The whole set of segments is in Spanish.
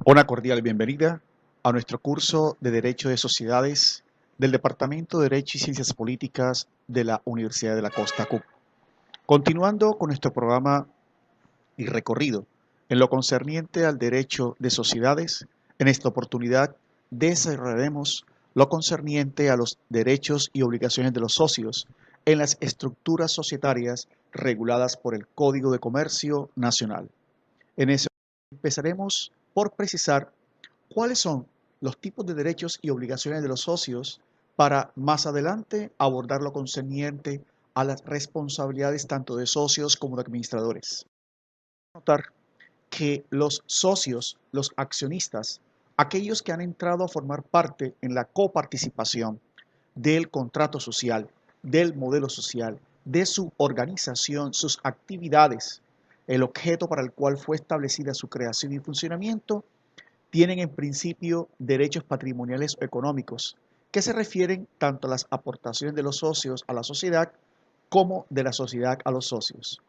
Una cordial bienvenida a nuestro curso de Derecho de Sociedades del Departamento de Derecho y Ciencias Políticas de la Universidad de la Costa CUC. Continuando con nuestro programa y recorrido en lo concerniente al derecho de sociedades, en esta oportunidad desarrollaremos lo concerniente a los derechos y obligaciones de los socios en las estructuras societarias reguladas por el Código de Comercio Nacional. En ese empezaremos por precisar cuáles son los tipos de derechos y obligaciones de los socios para más adelante abordar lo concerniente a las responsabilidades tanto de socios como de administradores. Notar que los socios, los accionistas, aquellos que han entrado a formar parte en la coparticipación del contrato social, del modelo social, de su organización, sus actividades, el objeto para el cual fue establecida su creación y funcionamiento, tienen en principio derechos patrimoniales o económicos, que se refieren tanto a las aportaciones de los socios a la sociedad como de la sociedad a los socios.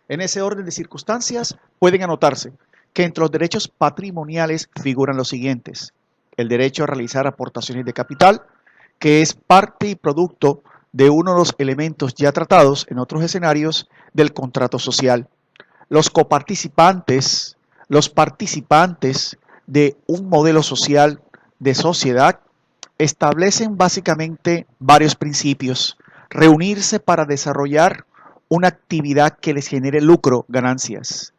En ese orden de circunstancias pueden anotarse que entre los derechos patrimoniales figuran los siguientes: el derecho a realizar aportaciones de capital, que es parte y producto de uno de los elementos ya tratados en otros escenarios del contrato social. Los coparticipantes, los participantes de un modelo social de sociedad establecen básicamente varios principios: reunirse para desarrollar una actividad que les genere lucro, ganancias.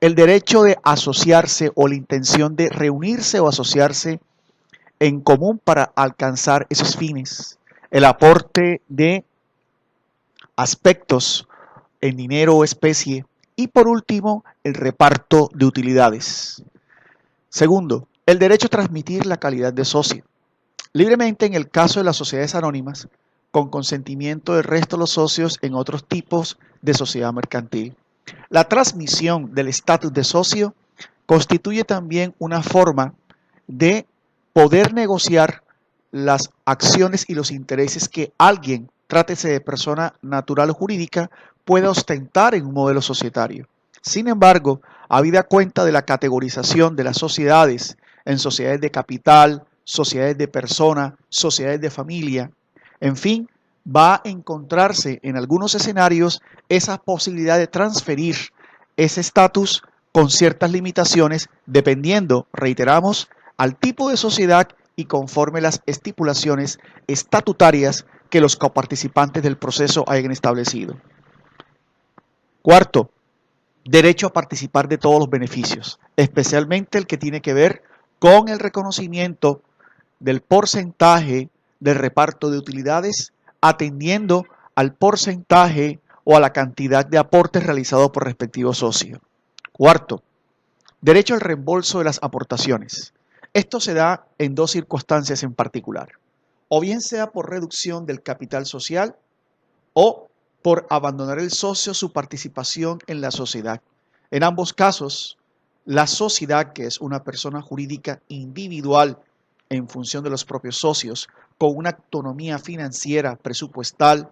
El derecho de asociarse o la intención de reunirse o asociarse en común para alcanzar esos fines. El aporte de aspectos en dinero o especie. Y por último, el reparto de utilidades. Segundo, el derecho a transmitir la calidad de socio. Libremente en el caso de las sociedades anónimas, con consentimiento del resto de los socios en otros tipos de sociedad mercantil. La transmisión del estatus de socio constituye también una forma de poder negociar las acciones y los intereses que alguien, trátese de persona natural o jurídica, pueda ostentar en un modelo societario. Sin embargo, habida cuenta de la categorización de las sociedades en sociedades de capital, sociedades de persona, sociedades de familia, en fin, va a encontrarse en algunos escenarios esa posibilidad de transferir ese estatus con ciertas limitaciones dependiendo, reiteramos, al tipo de sociedad y conforme las estipulaciones estatutarias que los coparticipantes del proceso hayan establecido. Cuarto, derecho a participar de todos los beneficios, especialmente el que tiene que ver con el reconocimiento del porcentaje del reparto de utilidades, atendiendo al porcentaje o a la cantidad de aportes realizados por respectivo socio. Cuarto, derecho al reembolso de las aportaciones. Esto se da en dos circunstancias en particular, o bien sea por reducción del capital social o por abandonar el socio su participación en la sociedad. En ambos casos, la sociedad, que es una persona jurídica individual en función de los propios socios, con una autonomía financiera, presupuestal,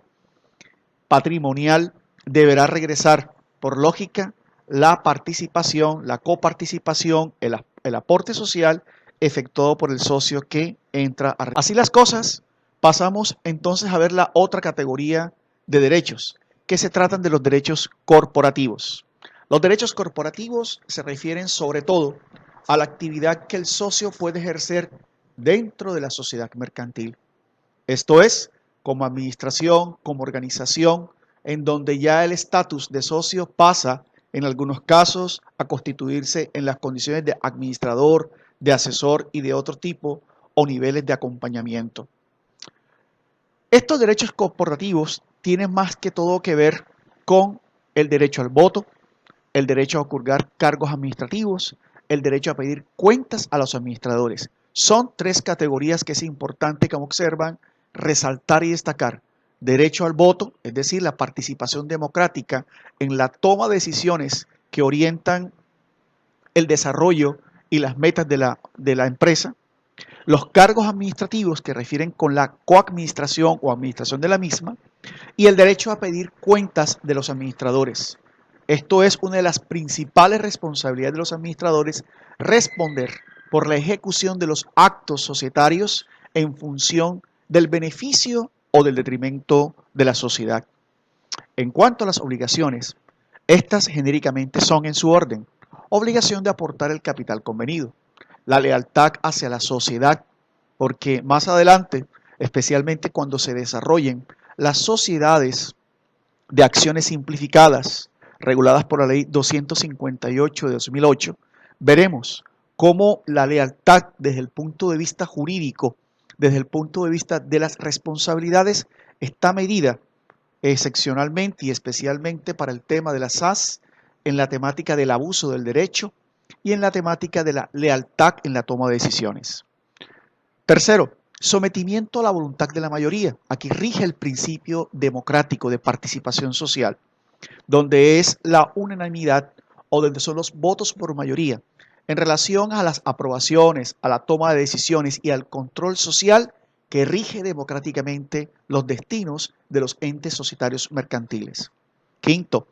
patrimonial, deberá regresar, por lógica, la participación, la coparticipación, el aporte social efectuado por el socio que entra a... Así las cosas, pasamos entonces a ver la otra categoría de derechos, que se tratan de los derechos corporativos. Los derechos corporativos se refieren sobre todo a la actividad que el socio puede ejercer dentro de la sociedad mercantil. Esto es, como administración, como organización, en donde ya el estatus de socio pasa, en algunos casos, a constituirse en las condiciones de administrador, de asesor y de otro tipo, o niveles de acompañamiento. Estos derechos corporativos tienen más que todo que ver con el derecho al voto, el derecho a otorgar cargos administrativos, el derecho a pedir cuentas a los administradores. Son tres categorías que es importante, como observan, resaltar y destacar. Derecho al voto, es decir, la participación democrática en la toma de decisiones que orientan el desarrollo y las metas de la empresa. Los cargos administrativos que refieren con la coadministración o administración de la misma. Y el derecho a pedir cuentas de los administradores. Esto es una de las principales responsabilidades de los administradores, responder por la ejecución de los actos societarios en función del beneficio o del detrimento de la sociedad. En cuanto a las obligaciones, estas genéricamente son en su orden: obligación de aportar el capital convenido, la lealtad hacia la sociedad, porque más adelante, especialmente cuando se desarrollen las sociedades de acciones simplificadas reguladas por la Ley 258 de 2008, veremos cómo la lealtad desde el punto de vista jurídico, desde el punto de vista de las responsabilidades, está medida excepcionalmente y especialmente para el tema de las SAS, en la temática del abuso del derecho y en la temática de la lealtad en la toma de decisiones. Tercero, sometimiento a la voluntad de la mayoría. Aquí rige el principio democrático de participación social, donde es la unanimidad o donde son los votos por mayoría en relación a las aprobaciones, a la toma de decisiones y al control social que rige democráticamente los destinos de los entes societarios mercantiles. Quinto,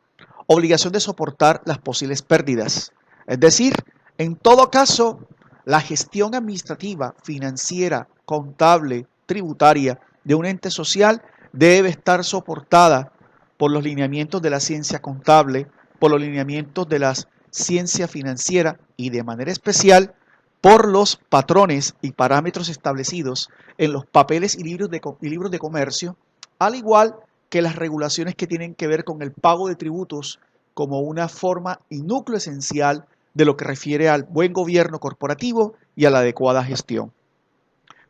obligación de soportar las posibles pérdidas. Es decir, en todo caso, la gestión administrativa, financiera, contable, tributaria de un ente social debe estar soportada por los lineamientos de la ciencia contable, por los lineamientos de la ciencia financiera y de manera especial por los patrones y parámetros establecidos en los papeles y libros de comercio, al igual que las regulaciones que tienen que ver con el pago de tributos como una forma y núcleo esencial de lo que refiere al buen gobierno corporativo y a la adecuada gestión.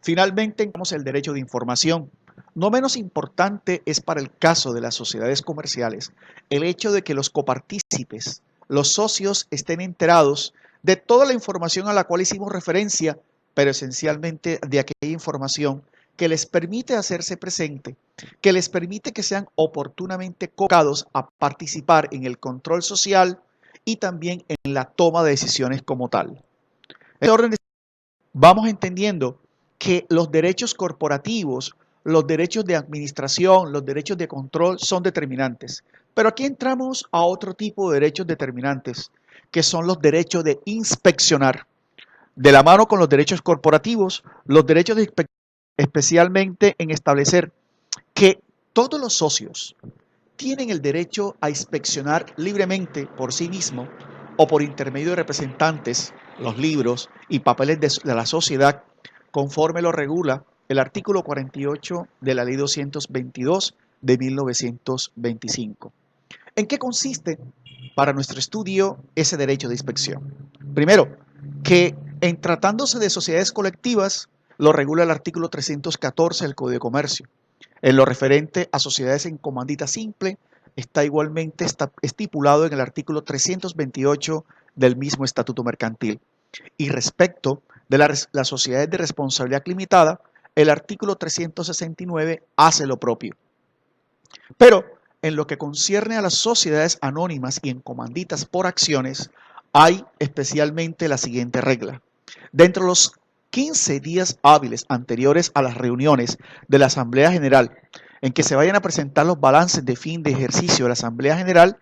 Finalmente, tenemos el derecho de información. No menos importante es para el caso de las sociedades comerciales el hecho de que los copartícipes, los socios, estén enterados de toda la información a la cual hicimos referencia, pero esencialmente de aquella información que les permite hacerse presente, que les permite que sean oportunamente convocados a participar en el control social y también en la toma de decisiones como tal. En este orden vamos entendiendo que los derechos corporativos, los derechos de administración, los derechos de control son determinantes. Pero aquí entramos a otro tipo de derechos determinantes, que son los derechos de inspeccionar. De la mano con los derechos corporativos, los derechos de inspección, especialmente en establecer que todos los socios tienen el derecho a inspeccionar libremente por sí mismo o por intermedio de representantes los libros y papeles de la sociedad, conforme lo regula el artículo 48 de la Ley 222 de 1925. ¿En qué consiste para nuestro estudio ese derecho de inspección? Primero, que en tratándose de sociedades colectivas, lo regula el artículo 314 del Código de Comercio. En lo referente a sociedades en comandita simple, está igualmente estipulado en el artículo 328 del mismo Estatuto Mercantil. Y respecto de las sociedades de responsabilidad limitada, el artículo 369 hace lo propio. Pero en lo que concierne a las sociedades anónimas y en comanditas por acciones, hay especialmente la siguiente regla. Dentro de los 15 días hábiles anteriores a las reuniones de la Asamblea General, en que se vayan a presentar los balances de fin de ejercicio de la Asamblea General,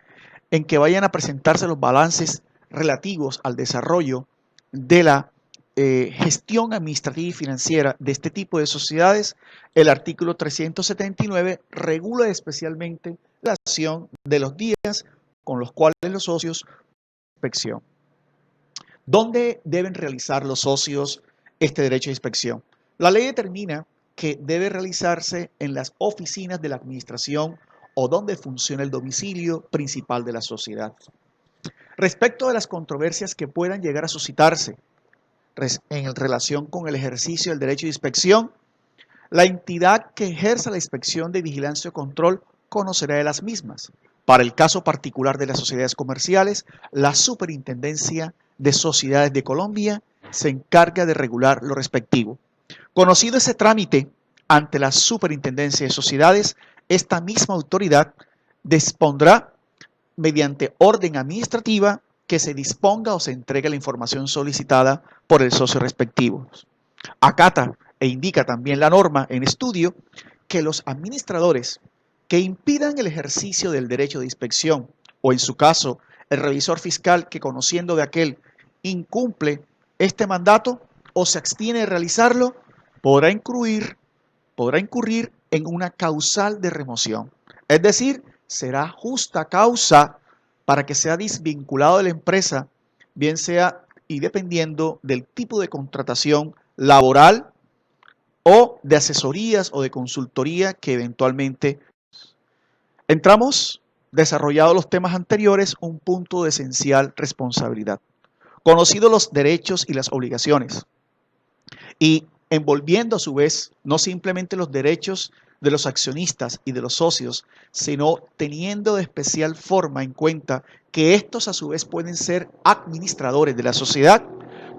en que vayan a presentarse los balances relativos al desarrollo de la gestión administrativa y financiera de este tipo de sociedades, el artículo 379 regula especialmente la acción de los días con los cuales los socios inspección. ¿Dónde deben realizar los socios este derecho de inspección? La ley determina que debe realizarse en las oficinas de la administración o donde funciona el domicilio principal de la sociedad. Respecto de las controversias que puedan llegar a suscitarse en relación con el ejercicio del derecho de inspección, la entidad que ejerza la inspección de vigilancia o control conocerá de las mismas. Para el caso particular de las sociedades comerciales, la Superintendencia de Sociedades de Colombia se encarga de regular lo respectivo. Conocido ese trámite ante la Superintendencia de Sociedades, esta misma autoridad dispondrá mediante orden administrativa que se disponga o se entregue la información solicitada por el socio respectivo. Acata e indica también la norma en estudio que los administradores que impidan el ejercicio del derecho de inspección o en su caso, el revisor fiscal que conociendo de aquel incumple este mandato o se abstiene de realizarlo, podrá incurrir en una causal de remoción. Es decir, será justa causa para que sea desvinculado de la empresa, bien sea y dependiendo del tipo de contratación laboral o de asesorías o de consultoría que eventualmente entramos, desarrollados los temas anteriores, un punto de esencial responsabilidad. Conocidos los derechos y las obligaciones y envolviendo a su vez no simplemente los derechos de los accionistas y de los socios, sino teniendo de especial forma en cuenta que estos a su vez pueden ser administradores de la sociedad,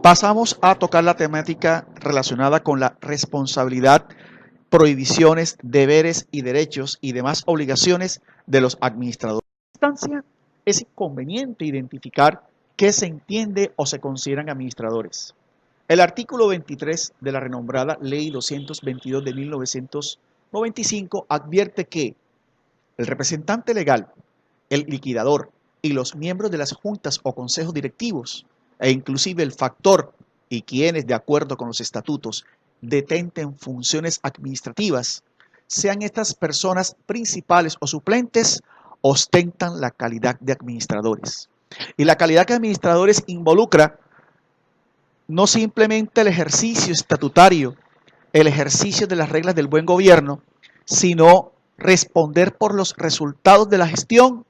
pasamos a tocar la temática relacionada con la responsabilidad, prohibiciones, deberes y derechos y demás obligaciones de los administradores. En esta instancia es inconveniente identificar qué se entiende o se consideran administradores. El artículo 23 de la renombrada Ley 222 de 1995 advierte que el representante legal, el liquidador y los miembros de las juntas o consejos directivos, e inclusive el factor y quienes, de acuerdo con los estatutos, detenten funciones administrativas, sean estas personas principales o suplentes, ostentan la calidad de administradores. Y la calidad de administradores involucra no simplemente el ejercicio estatutario, el ejercicio de las reglas del buen gobierno, sino responder por los resultados de la gestión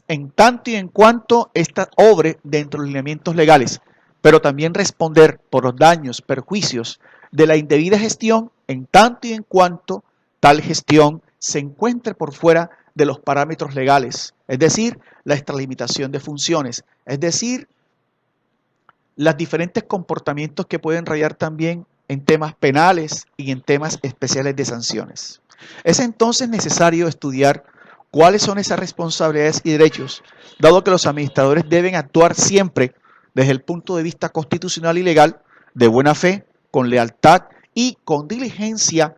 en tanto y en cuanto ésta obre dentro de los lineamientos legales, pero también responder por los daños, perjuicios de la indebida gestión en tanto y en cuanto tal gestión se encuentre por fuera de los parámetros legales, es decir, la extralimitación de funciones, es decir, los diferentes comportamientos que pueden rayar también en temas penales y en temas especiales de sanciones. Es entonces necesario estudiar cuáles son esas responsabilidades y derechos, dado que los administradores deben actuar siempre desde el punto de vista constitucional y legal, de buena fe, con lealtad y con diligencia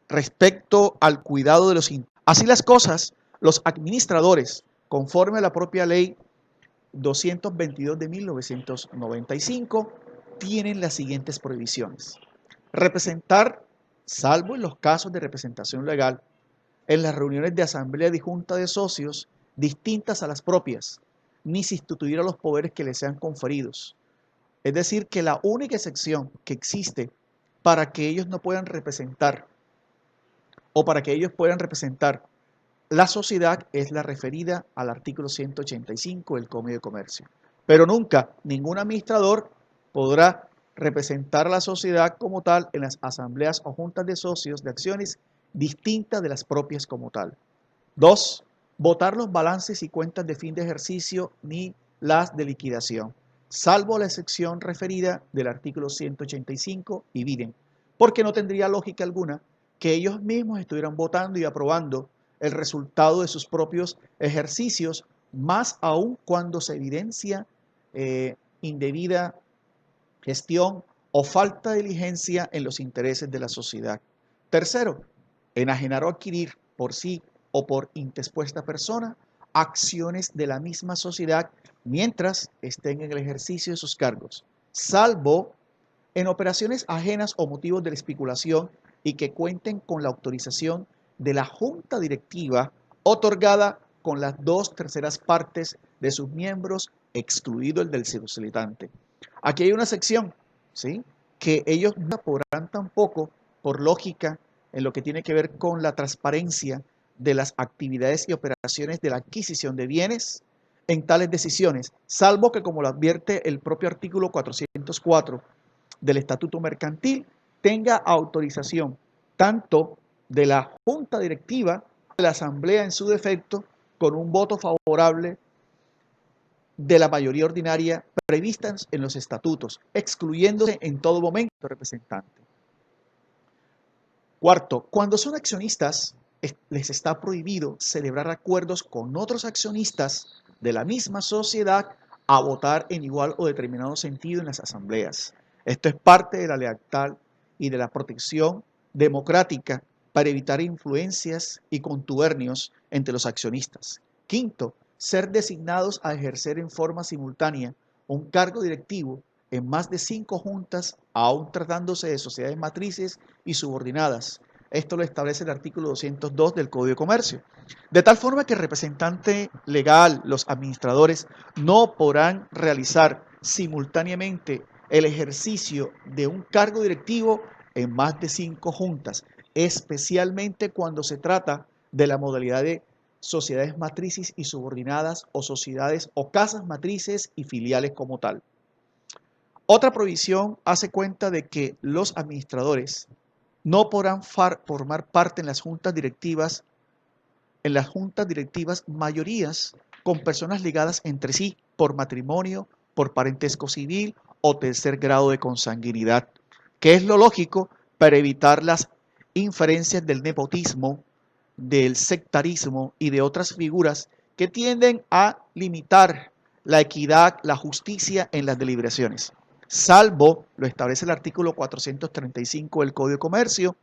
respecto al cuidado de los intereses. Así las cosas, los administradores, conforme a la propia ley 222 de 1995, tienen las siguientes prohibiciones. Representar, salvo en los casos de representación legal, en las reuniones de asamblea y junta de socios distintas a las propias, ni sustituir a los poderes que les sean conferidos. Es decir, que la única excepción que existe para que ellos no puedan representar o para que ellos puedan representar la sociedad es la referida al artículo 185 del Código de Comercio. Pero nunca ningún administrador podrá representar a la sociedad como tal en las asambleas o juntas de socios de acciones distintas de las propias como tal. 2. Votar los balances y cuentas de fin de ejercicio ni las de liquidación, salvo la excepción referida del artículo 185 y viden, porque no tendría lógica alguna que ellos mismos estuvieran votando y aprobando el resultado de sus propios ejercicios, más aún cuando se evidencia indebida gestión o falta de diligencia en los intereses de la sociedad. Tercero, enajenar o adquirir por sí o por indispuesta persona acciones de la misma sociedad mientras estén en el ejercicio de sus cargos, salvo en operaciones ajenas o motivos de la especulación y que cuenten con la autorización de la junta directiva otorgada con las 2/3 partes de sus miembros, excluido el del solicitante. Aquí hay una sección, ¿sí?, que ellos no podrán tampoco, por lógica, en lo que tiene que ver con la transparencia de las actividades y operaciones de la adquisición de bienes en tales decisiones, salvo que, como lo advierte el propio artículo 404 del Estatuto Mercantil, tenga autorización tanto de la Junta Directiva, de la Asamblea en su defecto, con un voto favorable de la mayoría ordinaria previstas en los estatutos, excluyéndose en todo momento representante. Cuarto, cuando son accionistas, les está prohibido celebrar acuerdos con otros accionistas de la misma sociedad a votar en igual o determinado sentido en las asambleas. Esto es parte de la lealtad y de la protección democrática para evitar influencias y contubernios entre los accionistas. Quinto, ser designados a ejercer en forma simultánea un cargo directivo en más de 5 juntas, aun tratándose de sociedades matrices y subordinadas. Esto lo establece el artículo 202 del Código de Comercio. De tal forma que el representante legal, los administradores, no podrán realizar simultáneamente el ejercicio de un cargo directivo en más de 5 juntas, especialmente cuando se trata de la modalidad de sociedades matrices y subordinadas o sociedades o casas matrices y filiales como tal. Otra provisión hace cuenta de que los administradores no podrán formar parte en las juntas directivas mayorías con personas ligadas entre sí por matrimonio, por parentesco civil o tercer grado de consanguinidad, que es lo lógico para evitar las inferencias del nepotismo, del sectarismo y de otras figuras que tienden a limitar la equidad, la justicia en las deliberaciones, salvo, lo establece el artículo 435 del Código de Comercio,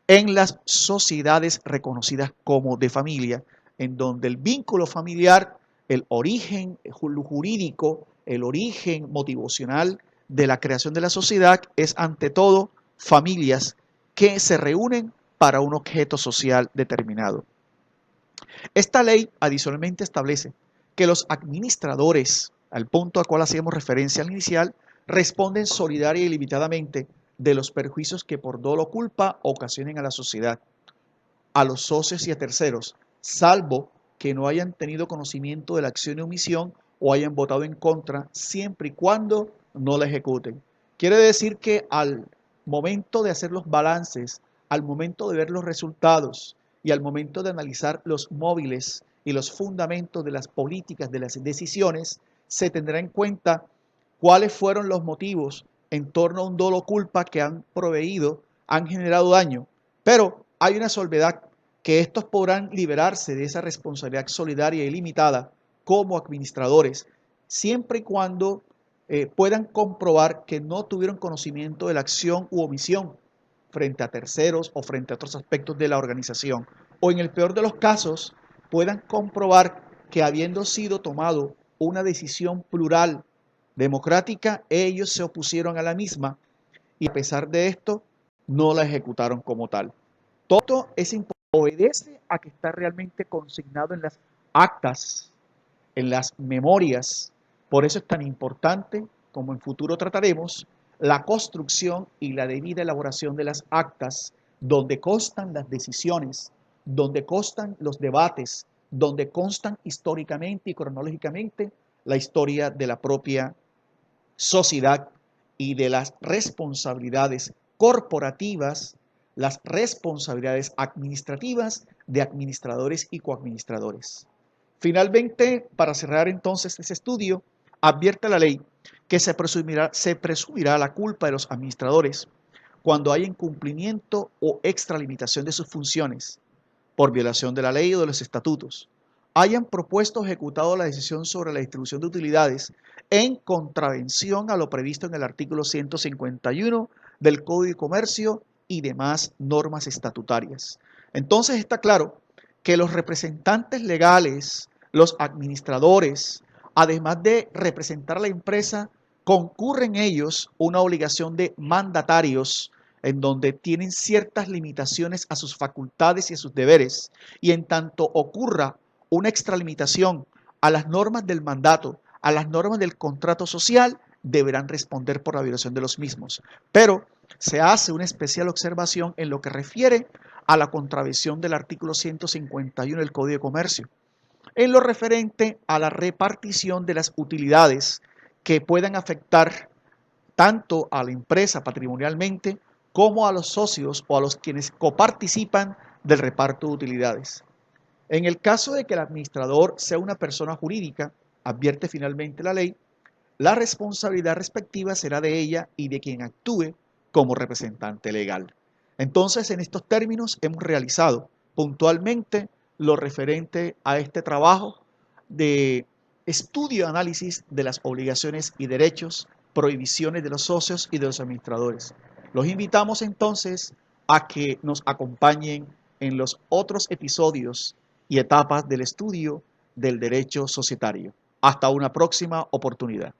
en las sociedades reconocidas como de familia, en donde el vínculo familiar, el origen jurídico, el origen motivacional de la creación de la sociedad es ante todo familias que se reúnen para un objeto social determinado. Esta ley adicionalmente establece que los administradores, al punto al cual hacíamos referencia al inicial, responden solidaria y limitadamente de los perjuicios que por dolo o culpa ocasionen a la sociedad, a los socios y a terceros, salvo que no hayan tenido conocimiento de la acción y omisión o hayan votado en contra, siempre y cuando no la ejecuten. Quiere decir que al momento de hacer los balances, al momento de ver los resultados y al momento de analizar los móviles y los fundamentos de las políticas, de las decisiones, se tendrá en cuenta cuáles fueron los motivos en torno a un dolo o culpa que han proveído, han generado daño. Pero hay una salvedad, que estos podrán liberarse de esa responsabilidad solidaria y limitada como administradores, siempre y cuando puedan comprobar que no tuvieron conocimiento de la acción u omisión frente a terceros o frente a otros aspectos de la organización. O en el peor de los casos, puedan comprobar que habiendo sido tomado una decisión plural, democrática, ellos se opusieron a la misma y a pesar de esto, no la ejecutaron como tal. Todo es obedece a que está realmente consignado en las actas, en las memorias. Por eso es tan importante, como en futuro trataremos, la construcción y la debida elaboración de las actas, donde constan las decisiones, donde constan los debates, donde constan históricamente y cronológicamente la historia de la propia sociedad y de las responsabilidades corporativas, las responsabilidades administrativas de administradores y coadministradores. Finalmente, para cerrar entonces ese estudio, advierte la ley que se presumirá la culpa de los administradores cuando haya incumplimiento o extralimitación de sus funciones por violación de la ley o de los estatutos, hayan propuesto o ejecutado la decisión sobre la distribución de utilidades en contravención a lo previsto en el artículo 151 del Código de Comercio y demás normas estatutarias. Entonces está claro que los representantes legales, los administradores, además de representar a la empresa, concurren ellos una obligación de mandatarios en donde tienen ciertas limitaciones a sus facultades y a sus deberes, y en tanto ocurra una extralimitación a las normas del mandato, a las normas del contrato social, deberán responder por la violación de los mismos. Pero se hace una especial observación en lo que refiere a la contravención del artículo 151 del Código de Comercio, en lo referente a la repartición de las utilidades que puedan afectar tanto a la empresa patrimonialmente como a los socios o a los quienes coparticipan del reparto de utilidades. En el caso de que el administrador sea una persona jurídica, advierte finalmente la ley, la responsabilidad respectiva será de ella y de quien actúe como representante legal. Entonces, en estos términos hemos realizado puntualmente lo referente a este trabajo de estudio y análisis de las obligaciones y derechos, prohibiciones de los socios y de los administradores. Los invitamos entonces a que nos acompañen en los otros episodios y etapas del estudio del derecho societario. Hasta una próxima oportunidad.